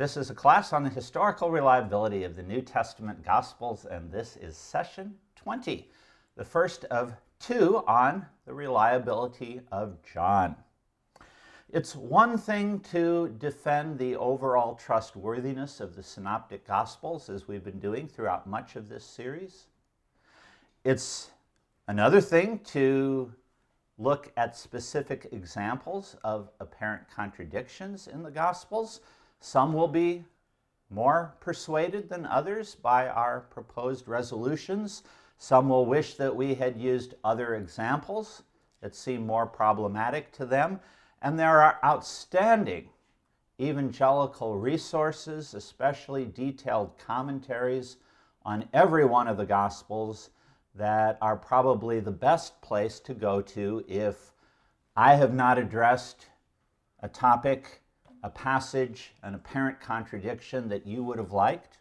This is a class on the historical reliability of the New Testament Gospels, and this is session 20, the first of two on the reliability of John. It's one thing to defend the overall trustworthiness of the Synoptic Gospels, as we've been doing throughout much of this series. It's another thing to look at specific examples of apparent contradictions in the Gospels. Some will be more persuaded than others by our proposed resolutions. Some will wish that we had used other examples that seem more problematic to them. And there are outstanding evangelical resources, especially detailed commentaries on every one of the Gospels, that are probably the best place to go to if I have not addressed a topic, a passage, an apparent contradiction that you would have liked,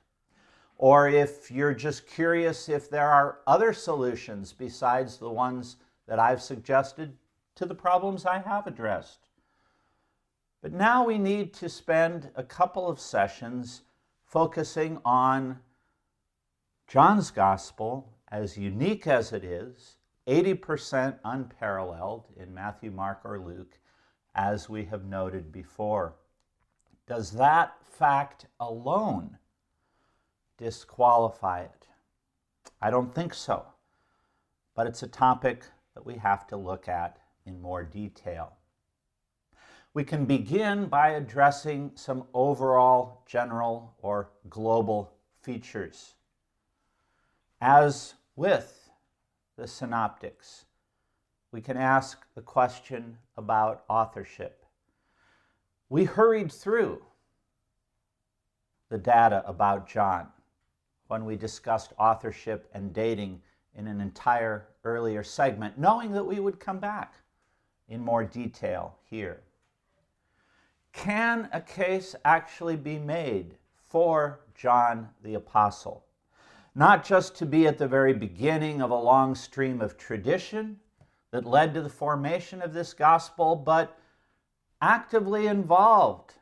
or if you're just curious if there are other solutions besides the ones that I've suggested to the problems I have addressed. But now we need to spend a couple of sessions focusing on John's Gospel, as unique as it is, 80% unparalleled in Matthew, Mark, or Luke, as we have noted before. Does that fact alone disqualify it? I don't think so, but it's a topic that we have to look at in more detail. We can begin by addressing some overall general or global features. As with the synoptics, we can ask the question about authorship. We hurried through the data about John when we discussed authorship and dating in an entire earlier segment, knowing that we would come back in more detail here. Can a case actually be made for John the Apostle? Not just to be at the very beginning of a long stream of tradition that led to the formation of this gospel, but actively involved,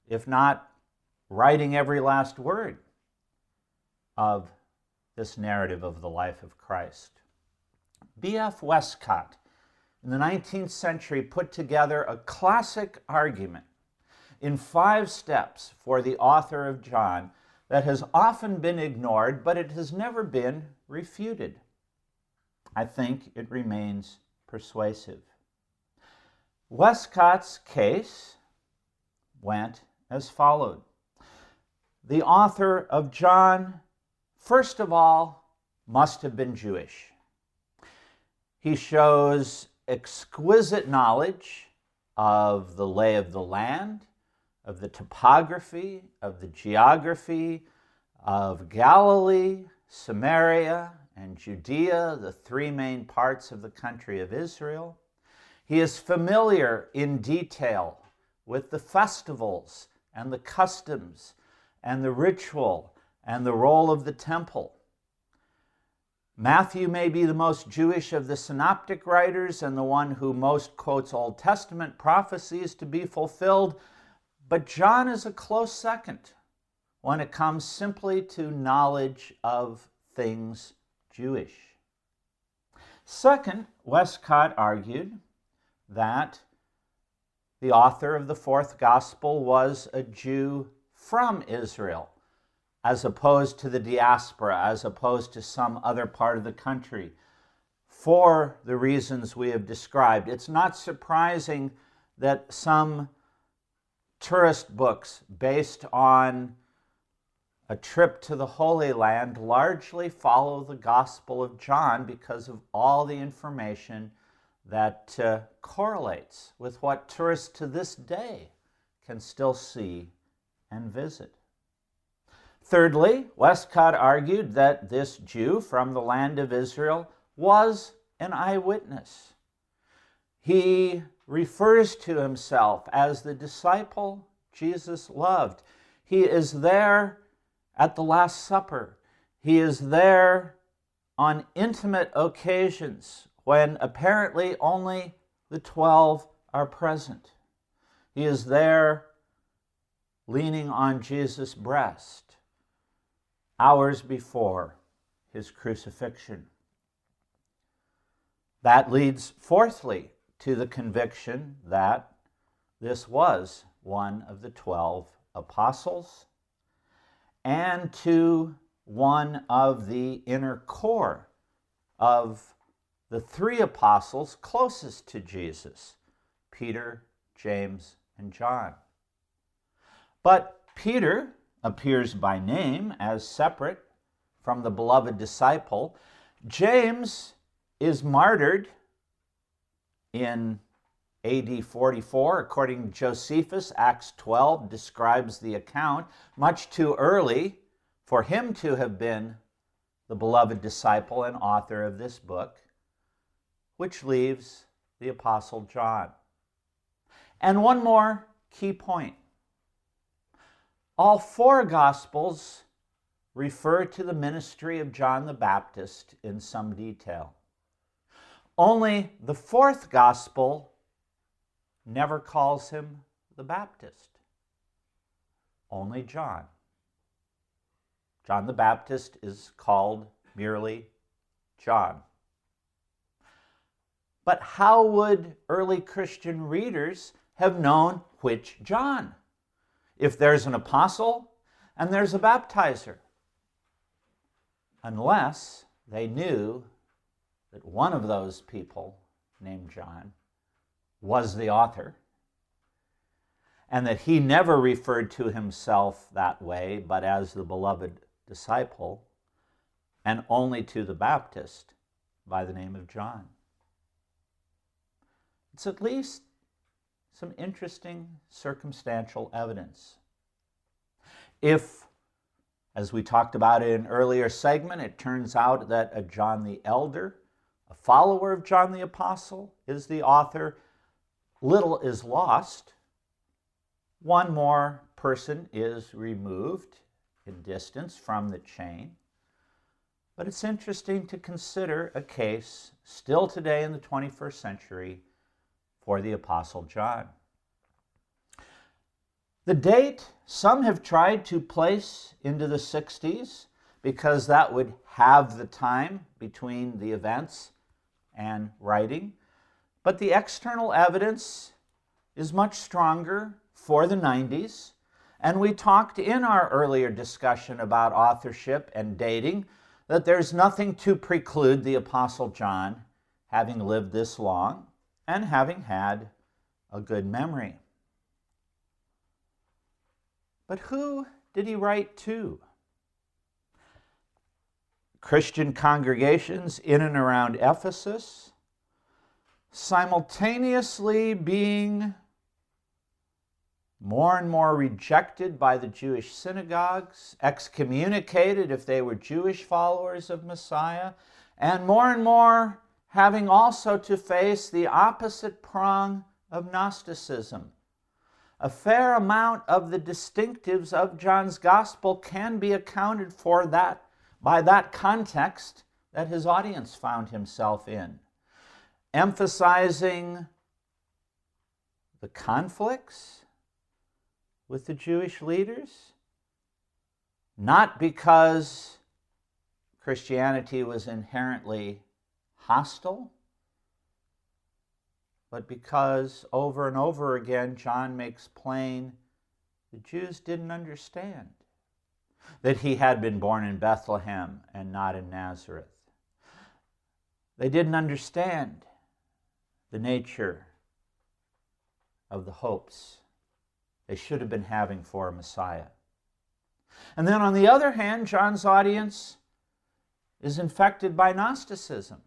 if not writing every last word of this narrative of the life of Christ. B.F. Westcott, in the 19th century, put together a classic argument in 5 steps for the author of John that has often been ignored, but it has never been refuted. I think it remains persuasive. Westcott's case went as followed. The author of John, first of all, must have been Jewish. He shows exquisite knowledge of the lay of the land, of the topography, of the geography of Galilee, Samaria, and Judea, the 3 main parts of the country of Israel. He is familiar in detail with the festivals and the customs and the ritual and the role of the temple. Matthew may be the most Jewish of the synoptic writers and the one who most quotes Old Testament prophecies to be fulfilled, but John is a close second when it comes simply to knowledge of things Jewish. Second, Westcott argued that the author of the 4th gospel was a Jew from Israel, as opposed to the diaspora, as opposed to some other part of the country, for the reasons we have described. It's not surprising that some tourist books based on a trip to the Holy Land largely follow the Gospel of John because of all the information that correlates with what tourists to this day can still see and visit. Thirdly, Westcott argued that this Jew from the land of Israel was an eyewitness. He refers to himself as the disciple Jesus loved. He is there at the Last Supper. He is there on intimate occasions when apparently only the 12 are present. He is there leaning on Jesus' breast hours before his crucifixion. That leads, fourthly, to the conviction that this was one of the 12 apostles and to one of the inner core of the 3 apostles closest to Jesus, Peter, James, and John. But Peter appears by name as separate from the beloved disciple. James is martyred in AD 44, according to Josephus. Acts 12 describes the account, much too early for him to have been the beloved disciple and author of this book, which leaves the Apostle John. And one more key point. All 4 Gospels refer to the ministry of John the Baptist in some detail. Only the 4th Gospel never calls him the Baptist. Only John. John the Baptist is called merely John. But how would early Christian readers have known which John, if there's an apostle and there's a baptizer? Unless they knew that one of those people, named John, was the author, and that he never referred to himself that way, but as the beloved disciple, and only to the Baptist by the name of John. It's at least some interesting circumstantial evidence. If, as we talked about in an earlier segment, it turns out that a John the Elder, a follower of John the Apostle, is the author, little is lost. One more person is removed in distance from the chain. But it's interesting to consider a case still today in the 21st century for the Apostle John. The date some have tried to place into the 60s because that would have the time between the events and writing. But the external evidence is much stronger for the 90s. And we talked in our earlier discussion about authorship and dating that there's nothing to preclude the Apostle John having lived this long and having had a good memory. But who did he write to? Christian congregations in and around Ephesus, simultaneously being more and more rejected by the Jewish synagogues, excommunicated if they were Jewish followers of Messiah, and more having also to face the opposite prong of Gnosticism. A fair amount of the distinctives of John's Gospel can be accounted for by that context that his audience found himself in, emphasizing the conflicts with the Jewish leaders, not because Christianity was inherently hostile, but because over and over again John makes plain the Jews didn't understand that he had been born in Bethlehem and not in Nazareth. They didn't understand the nature of the hopes they should have been having for a Messiah. And then on the other hand, John's audience is infected by Gnosticism.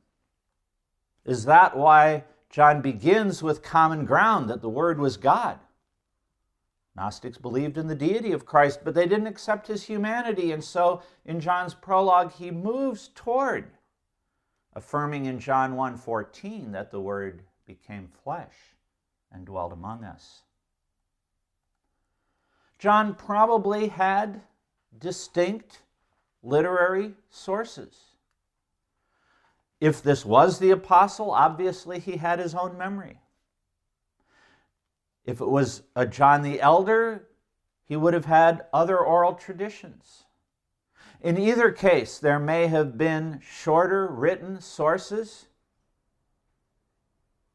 Is that why John begins with common ground, that the Word was God? Gnostics believed in the deity of Christ, but they didn't accept his humanity. And so in John's prologue, he moves toward affirming in John 1:14 that the Word became flesh and dwelt among us. John probably had distinct literary sources. If this was the apostle, obviously he had his own memory. If it was a John the Elder, he would have had other oral traditions. In either case, there may have been shorter written sources,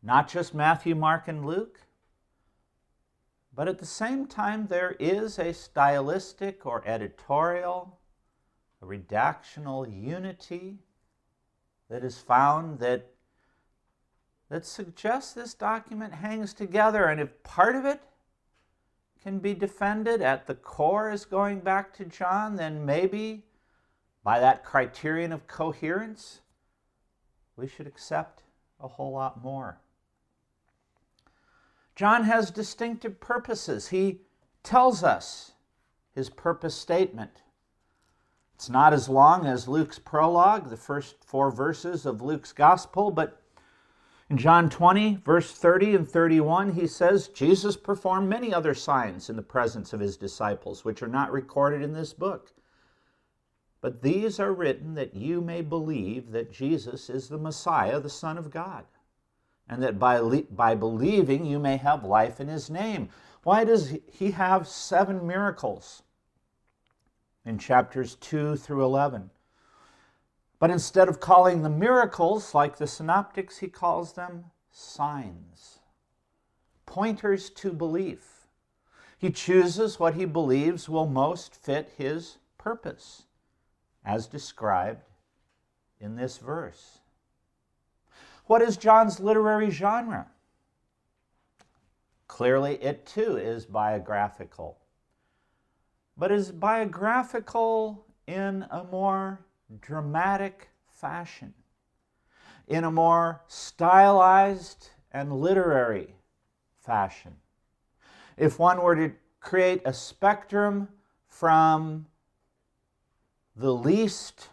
not just Matthew, Mark, and Luke, but at the same time, there is a stylistic or editorial, a redactional unity that is found that suggests this document hangs together. And if part of it can be defended at the core as going back to John, then maybe by that criterion of coherence, we should accept a whole lot more. John has distinctive purposes. He tells us his purpose statement. It's not as long as Luke's prologue, the first 4 verses of Luke's gospel, but in John 20, verse 30 and 31, he says, Jesus performed many other signs in the presence of his disciples, which are not recorded in this book. But these are written that you may believe that Jesus is the Messiah, the Son of God, and that by believing you may have life in his name. Why does he have 7 miracles in chapters 2 through 11? But instead of calling them miracles like the synoptics, he calls them signs, pointers to belief. He chooses what he believes will most fit his purpose, as described in this verse. What is John's literary genre? Clearly, it too is biographical. But is biographical in a more dramatic fashion, in a more stylized and literary fashion. If one were to create a spectrum from the least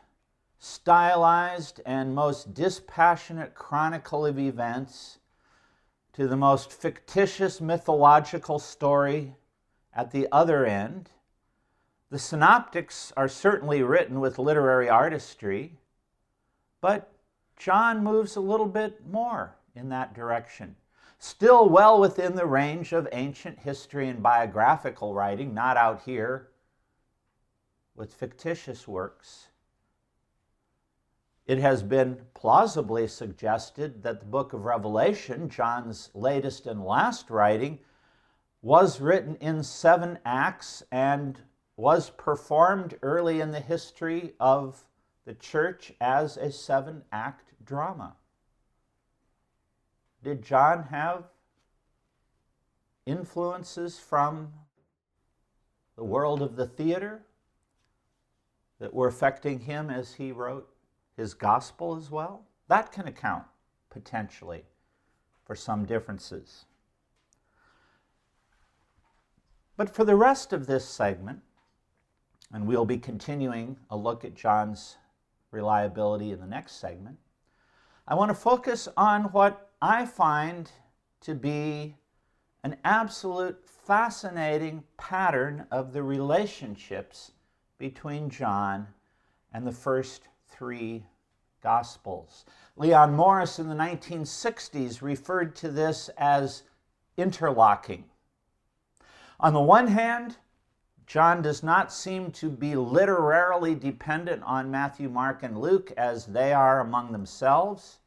stylized and most dispassionate chronicle of events to the most fictitious mythological story at the other end, the synoptics are certainly written with literary artistry, but John moves a little bit more in that direction. Still well within the range of ancient history and biographical writing, not out here with fictitious works. It has been plausibly suggested that the book of Revelation, John's latest and last writing, was written in 7 acts and was performed early in the history of the church as a 7-act drama. Did John have influences from the world of the theater that were affecting him as he wrote his gospel as well? That can account, potentially, for some differences. But for the rest of this segment, and we'll be continuing a look at John's reliability in the next segment, I want to focus on what I find to be an absolute fascinating pattern of the relationships between John and the first 3 Gospels. Leon Morris in the 1960s referred to this as interlocking. On the one hand, John does not seem to be literarily dependent on Matthew, Mark, and Luke as they are among themselves.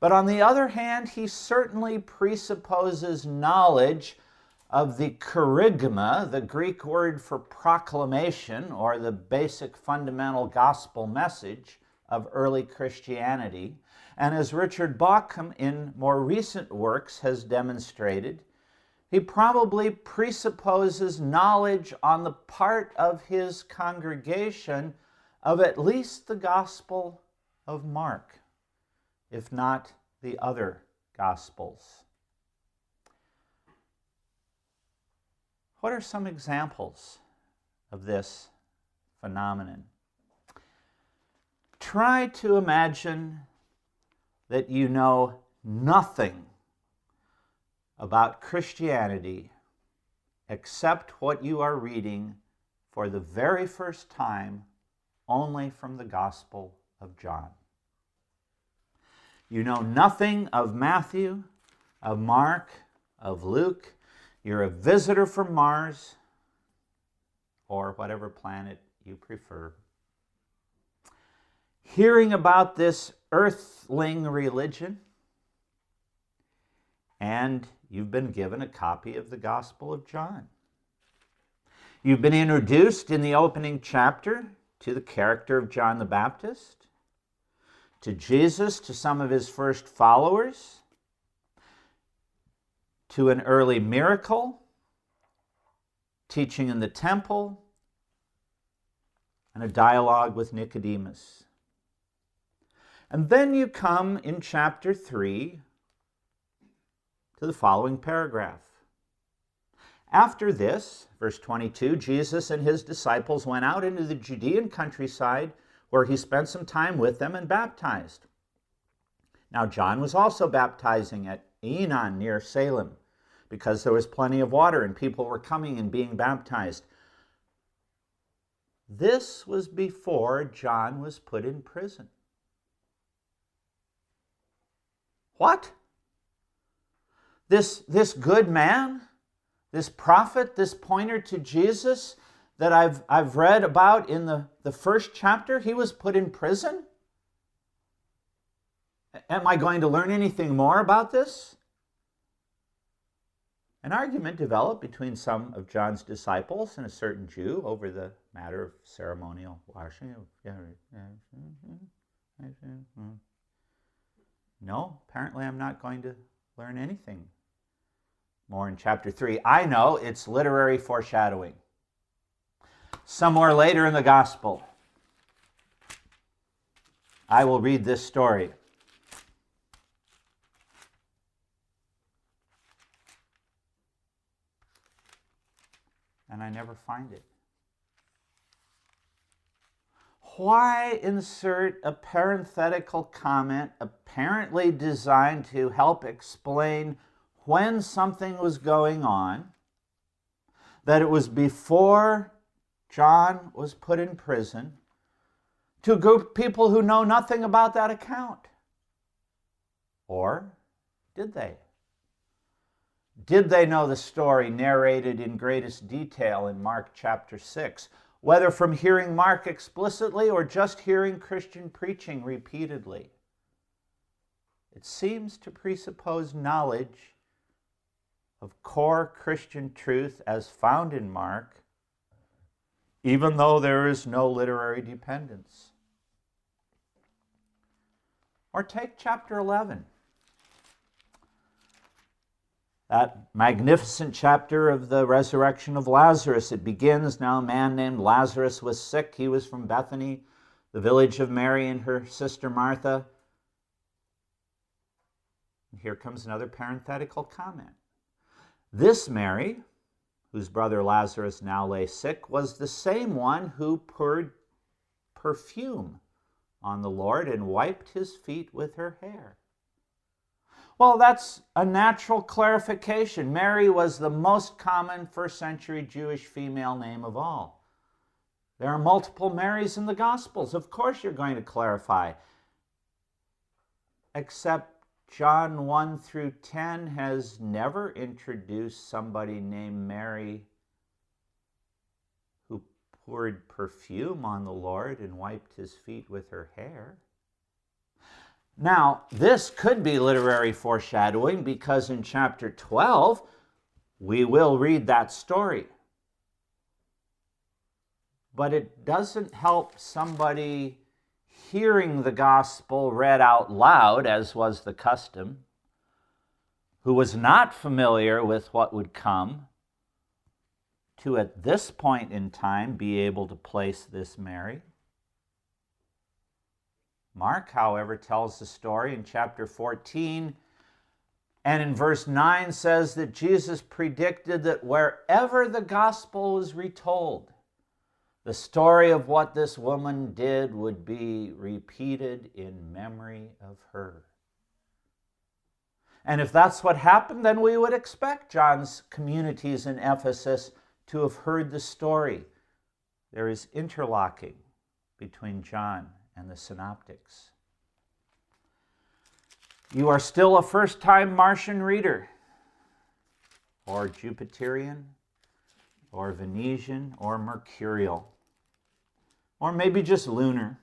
But on the other hand, he certainly presupposes knowledge of the kerygma, the Greek word for proclamation, or the basic fundamental gospel message of early Christianity. And as Richard Bauckham in more recent works has demonstrated, he probably presupposes knowledge on the part of his congregation of at least the Gospel of Mark, if not the other Gospels. What are some examples of this phenomenon? Try to imagine that you know nothing about Christianity except what you are reading for the very first time only from the Gospel of John. You know nothing of Matthew, of Mark, of Luke. You're a visitor from Mars. or whatever planet you prefer. Hearing about this earthling religion, and you've been given a copy of the Gospel of John. You've been introduced in the opening chapter to the character of John the Baptist, to Jesus, to some of his first followers, to an early miracle, teaching in the temple, and a dialogue with Nicodemus. And then you come in chapter 3 to the following paragraph. After this, verse 22, Jesus and his disciples went out into the Judean countryside, where he spent some time with them and baptized. Now John was also baptizing at Aenon near Salem, because there was plenty of water and people were coming and being baptized. This was before John was put in prison. What? This good man, this prophet, this pointer to Jesus that I've read about in the first chapter, he was put in prison? Am I going to learn anything more about this? An argument developed between some of John's disciples and a certain Jew over the matter of ceremonial washing. No, apparently I'm not going to learn anything more in chapter 3. I know it's literary foreshadowing. Somewhere later in the gospel, I will read this story. And I never find it. Why insert a parenthetical comment apparently designed to help explain when something was going on, that it was before John was put in prison, to a group of people who know nothing about that account? Or did they? Did they know the story narrated in greatest detail in Mark chapter 6, whether from hearing Mark explicitly or just hearing Christian preaching repeatedly? It seems to presuppose knowledge of core Christian truth as found in Mark, even though there is no literary dependence. Or take chapter 11. That magnificent chapter of the resurrection of Lazarus. It begins, now a man named Lazarus was sick. He was from Bethany, the village of Mary and her sister Martha. And here comes another parenthetical comment. This Mary, whose brother Lazarus now lay sick, was the same one who poured perfume on the Lord and wiped his feet with her hair. Well, that's a natural clarification. Mary was the most common first century Jewish female name of all. There are multiple Marys in the Gospels. Of course you're going to clarify. Except John 1 through 10 has never introduced somebody named Mary who poured perfume on the Lord and wiped his feet with her hair. Now, this could be literary foreshadowing because in chapter 12, we will read that story. But it doesn't help somebody hearing the gospel read out loud, as was the custom, who was not familiar with what would come, to at this point in time be able to place this Mary. Mark, however, tells the story in chapter 14, and in verse 9 says that Jesus predicted that wherever the gospel was retold, the story of what this woman did would be repeated in memory of her. And if that's what happened, then we would expect John's communities in Ephesus to have heard the story. There is interlocking between John and the synoptics. You are still a first-time Martian reader or Jupiterian. or Venetian, or mercurial, or maybe just lunar,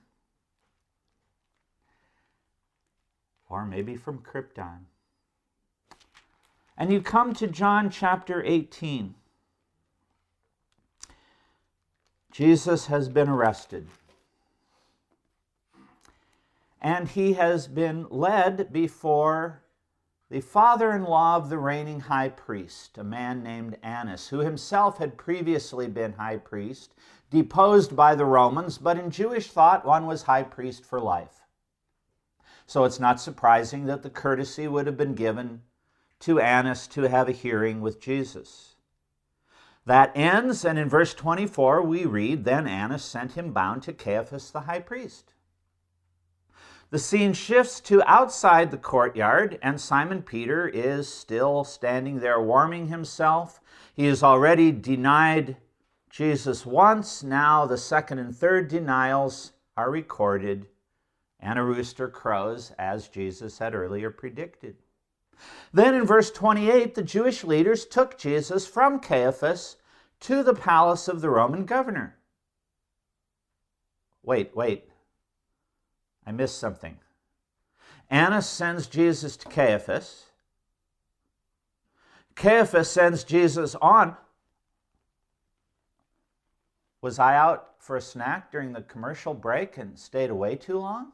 or maybe from Krypton. And you come to John chapter 18. Jesus has been arrested. And he has been led before the father-in-law of the reigning high priest, a man named Annas, who himself had previously been high priest, deposed by the Romans, but in Jewish thought, one was high priest for life. So it's not surprising that the courtesy would have been given to Annas to have a hearing with Jesus. That ends, and in verse 24 we read, "Then Annas sent him bound to Caiaphas the high priest." The scene shifts to outside the courtyard, and Simon Peter is still standing there warming himself. He has already denied Jesus once. Now the second and third denials are recorded, and a rooster crows, as Jesus had earlier predicted. Then in verse 28, the Jewish leaders took Jesus from Caiaphas to the palace of the Roman governor. Wait. I missed something. Annas sends Jesus to Caiaphas. Caiaphas sends Jesus on. Was I out for a snack during the commercial break and stayed away too long?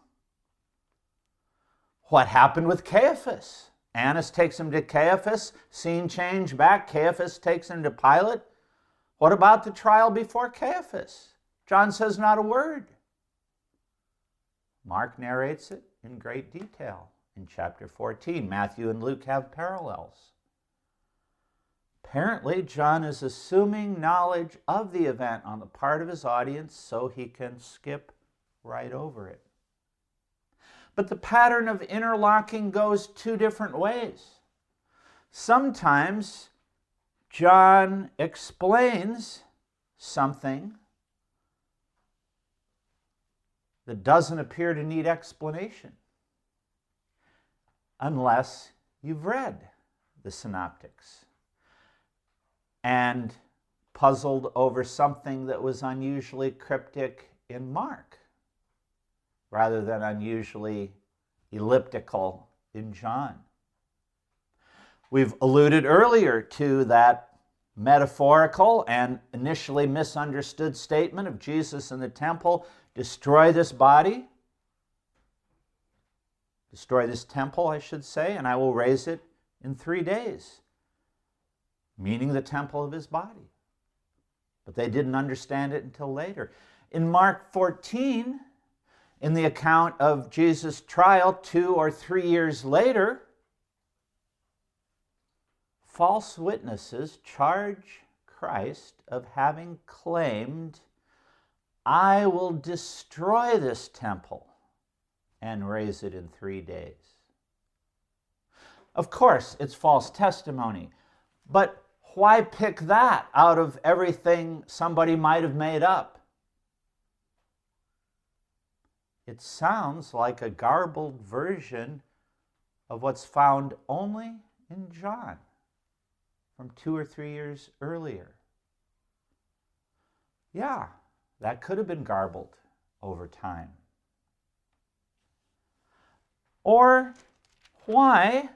What happened with Caiaphas? Annas takes him to Caiaphas. Scene change back. Caiaphas takes him to Pilate. What about the trial before Caiaphas? John says not a word. Mark narrates it in great detail in chapter 14. Matthew and Luke have parallels. Apparently, John is assuming knowledge of the event on the part of his audience so he can skip right over it. But the pattern of interlocking goes two different ways. Sometimes John explains something that doesn't appear to need explanation unless you've read the synoptics and puzzled over something that was unusually cryptic in Mark rather than unusually elliptical in John. We've alluded earlier to that metaphorical and initially misunderstood statement of Jesus in the temple: destroy this body, destroy this temple, I should say, and I will raise it in 3 days, meaning the temple of his body. But they didn't understand it until later. In Mark 14, in the account of Jesus' trial 2 or 3 years later, false witnesses charge Christ of having claimed, "I will destroy this temple and raise it in 3 days." Of course, it's false testimony, but why pick that out of everything somebody might have made up? It sounds like a garbled version of what's found only in John from 2 or 3 years earlier. Yeah, that could have been garbled over time. Or why,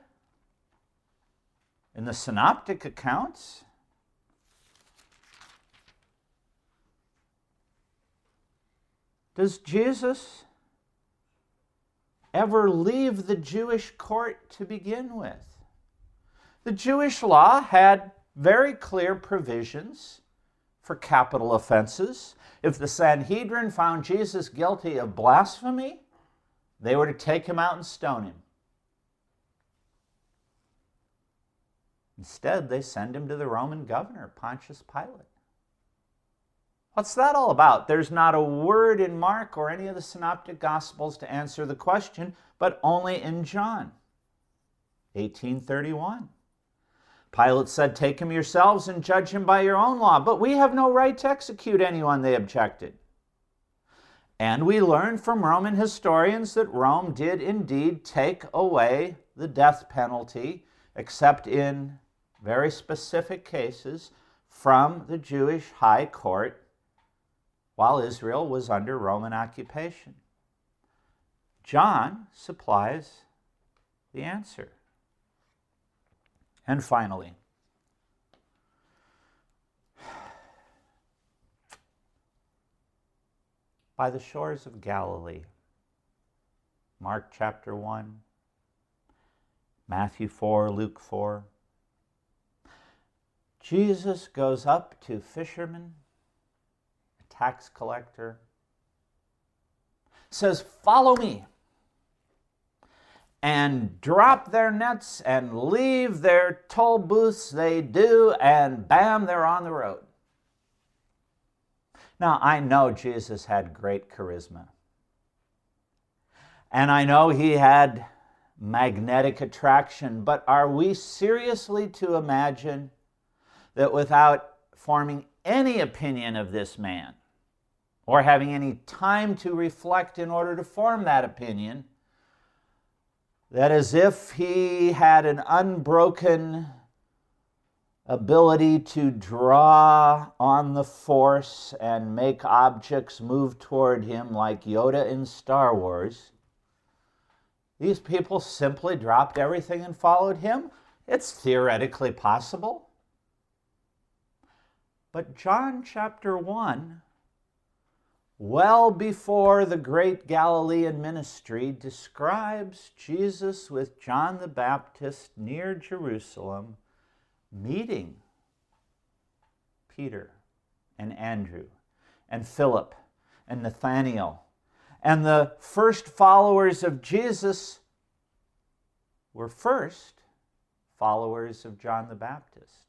in the synoptic accounts, does Jesus ever leave the Jewish court to begin with? The Jewish law had very clear provisions for capital offenses. If the Sanhedrin found Jesus guilty of blasphemy, they were to take him out and stone him. Instead, they send him to the Roman governor, Pontius Pilate. What's that all about? There's not a word in Mark or any of the synoptic gospels to answer the question, but only in John 18:31. Pilate said, "Take him yourselves and judge him by your own law." "But we have no right to execute anyone," they objected. And we learn from Roman historians that Rome did indeed take away the death penalty, except in very specific cases, from the Jewish high court while Israel was under Roman occupation. John supplies the answer. And finally, by the shores of Galilee, Mark chapter 1, Matthew 4, Luke 4, Jesus goes up to fishermen, a tax collector, says, "Follow me," and drop their nets and leave their toll booths they do, and bam, they're on the road. Now, I know Jesus had great charisma. And I know he had magnetic attraction, but are we seriously to imagine that without forming any opinion of this man, or having any time to reflect in order to form that opinion, that as if he had an unbroken ability to draw on the Force and make objects move toward him like Yoda in Star Wars, these people simply dropped everything and followed him? It's theoretically possible. But John chapter 1, well before the great Galilean ministry, describes Jesus with John the Baptist near Jerusalem, meeting Peter and Andrew and Philip and Nathanael. And the first followers of Jesus were first followers of John the Baptist.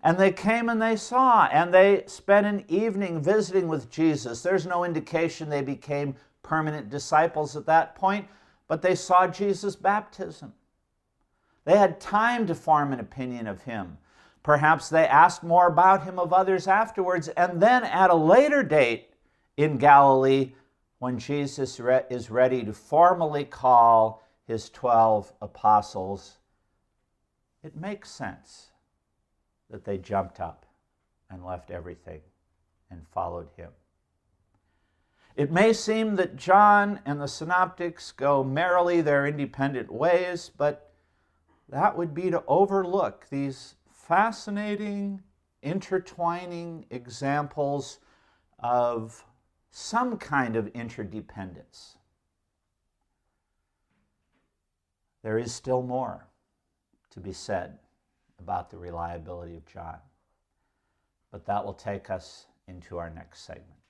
And they came and they saw, and they spent an evening visiting with Jesus. There's no indication they became permanent disciples at that point, but they saw Jesus' baptism. They had time to form an opinion of him. Perhaps they asked more about him of others afterwards, and then at a later date in Galilee, when Jesus is ready to formally call his 12 apostles, it makes sense that they jumped up and left everything and followed him. It may seem that John and the synoptics go merrily their independent ways, but that would be to overlook these fascinating, intertwining examples of some kind of interdependence. There is still more to be said about the reliability of John, but that will take us into our next segment.